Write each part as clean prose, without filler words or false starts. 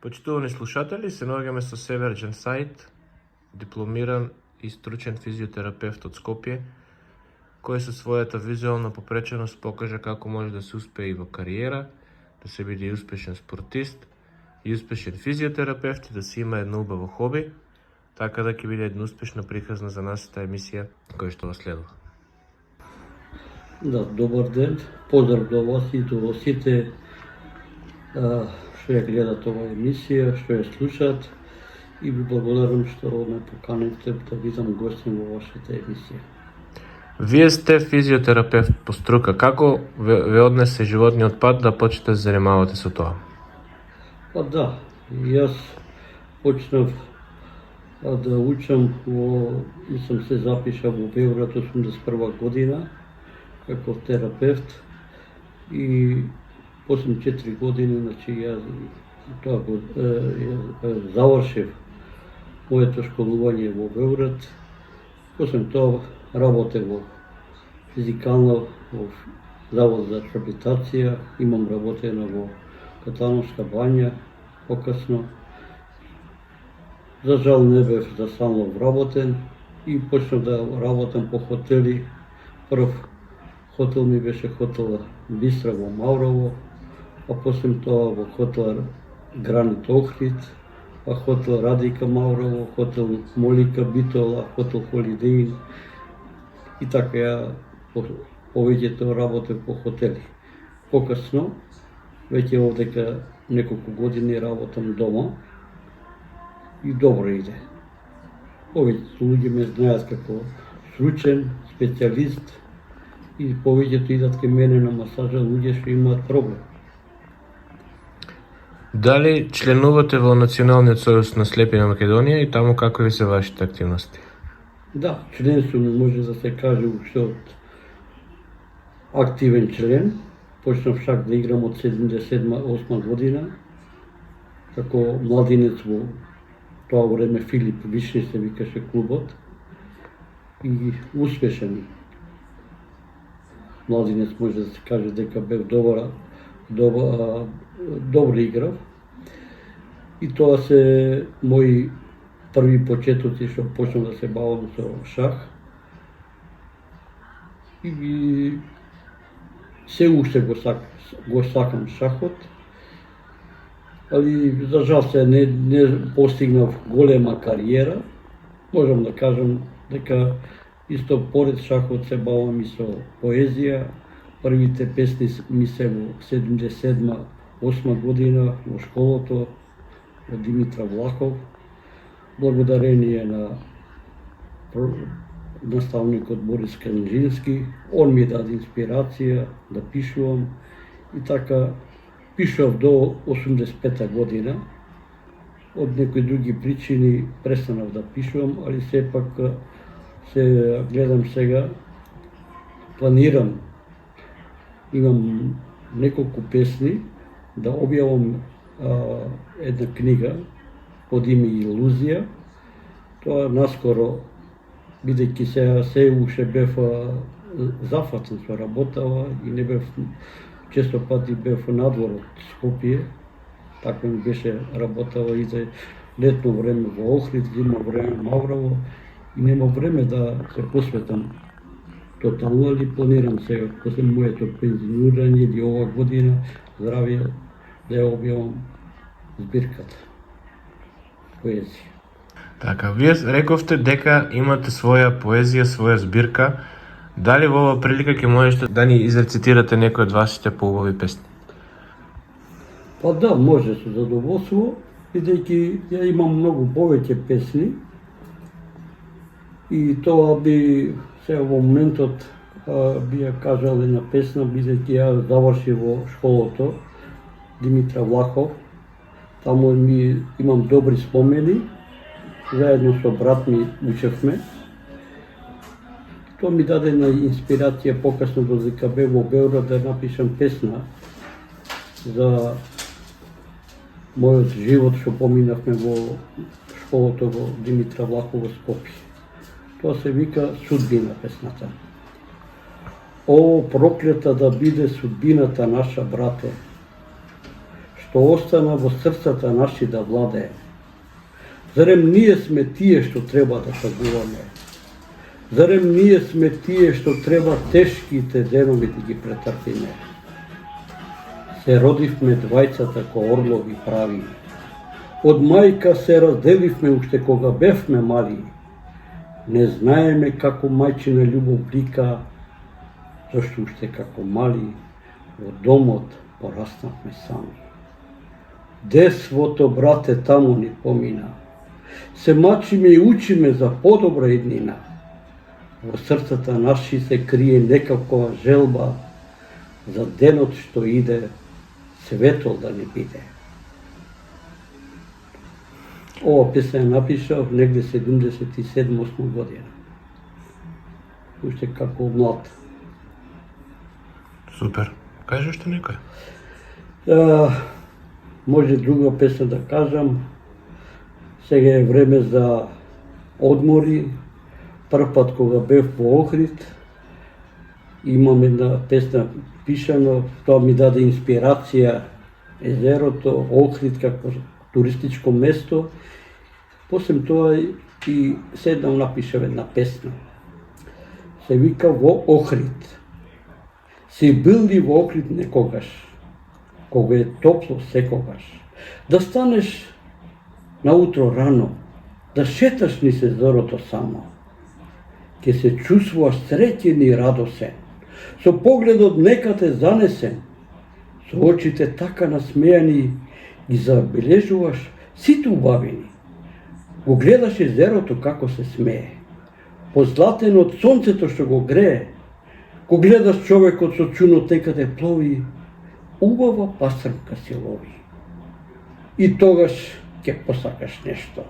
Почитувани слушатели, се наоѓаме со Северџан Саид, дипломиран и стручен физиотерапевт од Скопје, кој со својата визуелна попреченост покажа како може да се успее и во кариера, да се биде и успешен спортист, и успешен физиотерапевт и да се има едно убаво хоби, така да ќе биде една успешна приказна за нашата емисија која што вас следува. Да, добар ден, поздрав до вас и до сите што ја гледат оваа емисија, што ја слушаат и ви благодарам што ме поканивте да бидам гостин во вашата емисија. Вие сте физиотерапевт по струка. Како ве однесе животниот пат да почнете да се занимавате со тоа? Па да, јас почнав да учам и сам се запишав во Београд 81 година како терапевт и после 4 години, значи јас тоа го завршив моето школување во Београд. После тоа работев во физикална во завод за рехабилитација, имам работено во Катановска бања, покасно. За жал не бев за стално вработен и почнав да работам по хотели. Прв хотел ми беше хотел Бистра во Маврово, а после тоа во хотел Гранит Охрид, а хотел Радика Маврово, хотел Молика Битола, хотел Холидеин и така ја повеќето работев по хотели. Покасно, веќе овдека неколку години работам дома и добро иде. Повеќето луѓе ме знаат како стручен специјалист и повеќето идат кај мене на масажа луѓе што имаат проблем. Дали членувате во Националниот сојуз на слепи на Македонија и таму какви се вашите активности? Да, членство може да се каже уште од активен член. Почнав шак да играм од 77-8 година, како младинец во тоа време Филип Вишни се викаше клубот и успешен младинец може да се каже дека бев добро играв. И тоа се мои први почетоци што почнав да се бавам со шах. И се уште го сакам шахот, али за жал се не постигнав голема кариера. Можам да кажам дека исто поред шахот се бавам и со поезија. Првите песни ми се во 77-8 година во школото од Димитра Влахов. Благодарение на наставникот Борис Канџински, он ми даде инспирација да пишувам и така пишував до 85 година. Од некои други причини престанав да пишувам, али сепак се гледам сега, планирам, имам неколку песни да објавам една книга под име Илузија. Тоа наскоро, бидејќи се уште бев зафатен со работава и не бев, често пати бев надвор од Скопје, така ми беше работава и за летно време во Охрид, зимно време Маврово и нема време да се посветам тотално, али планирам сега, после моето пензионирање или ова година, здравје, да ја објавам збирката поезија. Така, вие рековте дека имате своја поезија, своја збирка. Дали во оваа прилика ќе можете да ни изрецитирате некои од вашите поубави песни? Па да, може со задоволство, бидејќи ја имам многу повеќе песни и тоа би сега во моментот би ја кажал една песна, бидејќи ја завршив во школото Димитра Влахов. Таму имам добри спомени, заедно со брат ми учевме. Тоа ми даде на инспирација покасно додека бев во Београд да напишам песна за мојот живот што поминавме во школото во Димитра Влахов во Скопје. Тоа се вика Судбина песната. О, проклета да биде судбината наша, брате, што остана во срцата наши да владее. Зарем ние сме тие што треба да тагуваме? Зарем ние сме тие што треба тешките денови да ги претрпиме? Се родивме двајцата ко орлови прави. Од мајка се разделивме уште кога бевме мали. Не знаеме како мајчина љубов блика, зашто уште како мали во домот пораснавме сами. Детството, брате, таму ни помина. Се мачиме и учиме за подобра иднина. Во срцата наши се крие некаква желба за денот што иде, светол да не биде. Ова песна ја напишав негде 77-8 година. Уште како млад. Супер. Кажи уште некој. Може друга песна да кажам. Сега е време за одмори. Прв пат кога бев во Охрид, имам една песна пишано, тоа ми даде инспирација езерото, Охрид како туристичко место. После тоа и седнам напишав една песна. Се вика Во Охрид. Си бил ли во Охрид некогаш, кога е топло секогаш, да станеш наутро рано, да шеташ низ езерото само, ќе се чувствуваш среќен и радосен, со погледот некате занесен, со очите така насмејани, ги забележуваш сите убавини. Го гледаш езерото како се смее, позлатен од сонцето што го грее, го гледаш човекот со чунот некаде плови, убава пастрмка се лови. И тогаш ќе посакаш нешто,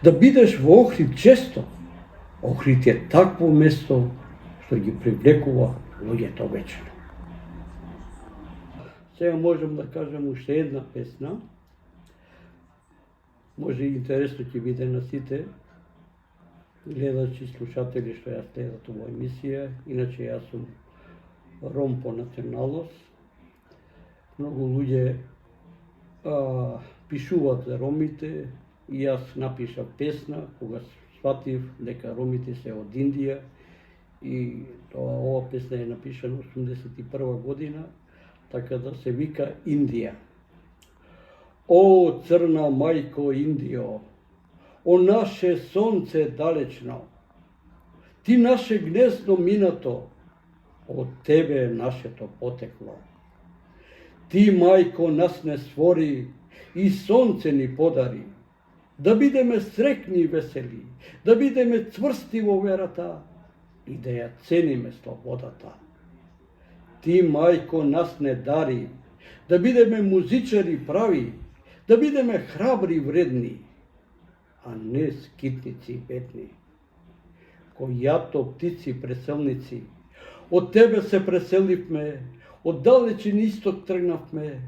да бидеш во Охрид често. Охрид е такво место што ги привлекува луѓето вечно. Сега можам да кажам уште една песна. Може и интересно ќе биде на сите гледачи и слушатели што ја следат оваа емисија. Иначе јас сум ром по националност. Многу луѓе пишуваат за ромите и јас напишав песна кога сватив дека ромите се од Индија и ова песна е напишана 81 година, така да се вика Индија. О, црна мајко Индио, о наше сонце далечно, ти наше гнездо минато, од тебе е нашето потекло. Ти, мајко, нас не створи и сонце ни подари, да бидеме срекни и весели, да бидеме цврсти во верата и да ја цениме слободата. Ти, мајко, нас не дари, да бидеме музичари прави, да бидеме храбри и вредни, а не скитници и бедни. Кој јато птици преселници, од тебе се преселивме, од далечен исток тргнавме,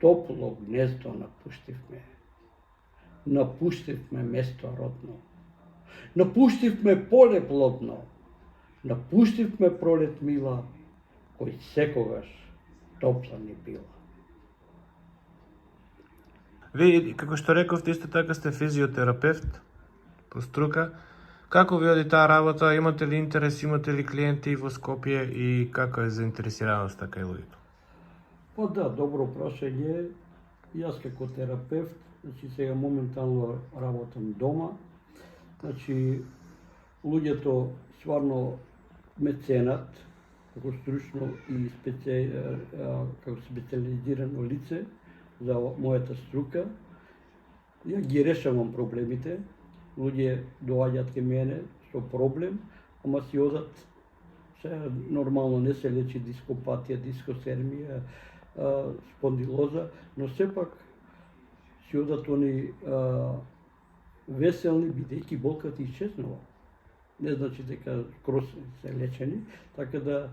топло гнездо напуштивме. Напуштивме место родно, напуштивме поле плодно, напуштивме пролет мила, кој секогаш топла ни била. Ви, како што рековте, исто така сте физиотерапевт по струка. Како ви оди таа работа? Имате ли интерес, имате ли клиенти во Скопје и како е заинтересираноста кај луѓето? Па да, добро прашање. Јас како терапевт, значи сега моментално работам дома. Значи луѓето стварно ме ценат како стручно и како специализирано лице за мојата струка. Ја ги решавам проблемите. Луѓе доаѓаат кај мене со проблем, ама си одат, сега нормално не се лечи дископатија, дискосермија, спондилоза, но сепак си одат они веселни, бидејќи болката исчезнува. Не значи дека скроз се лечени, така да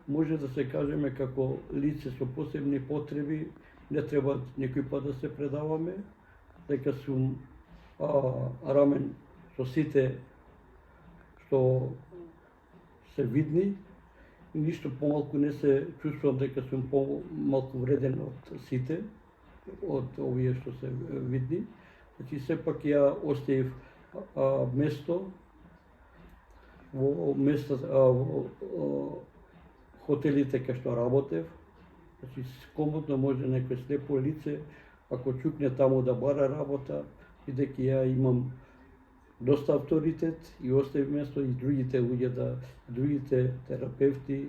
може да се кажеме како лице со посебни потреби, не треба некој пат да се предаваме, дека сум рамен со сите што се видни, ништо помалку не се чувствувам дека сум помалку вреден од сите, од овие што се видни. Значи сепак ја оставив место во хотелите кај што работев. Значи комотно може некој слепо лице ако чукне таму да бара работа, бидејќи ја имам доста авторитет и оставив место и другите терапевти,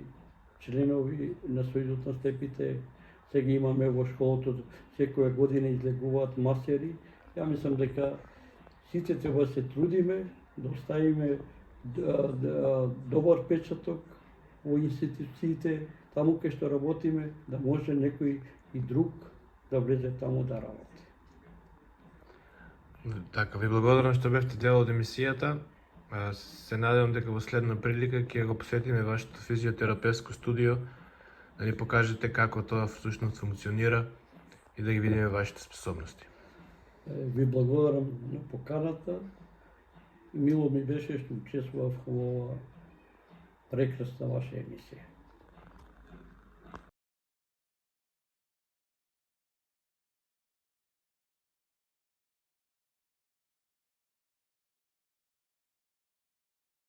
членови на Сојузот на слепите, сега имаме во школото секоја година излегуваат масери. Ја мислам дека сите треба да се трудиме да оставиме добар печаток во институциите, таму кај што работиме, да може некој и друг да влезе таму да работи. Така, ви благодарам што бевте дел од емисијата. Се надевам дека во следна прилика ќе го посветиме вашето физиотерапевско студио, да ни покажете како тоа всушност функционира и да ги видиме вашите способности. Ви благодарам на поканата. Мило ми беше што учествував во прекрасна ваша емисија.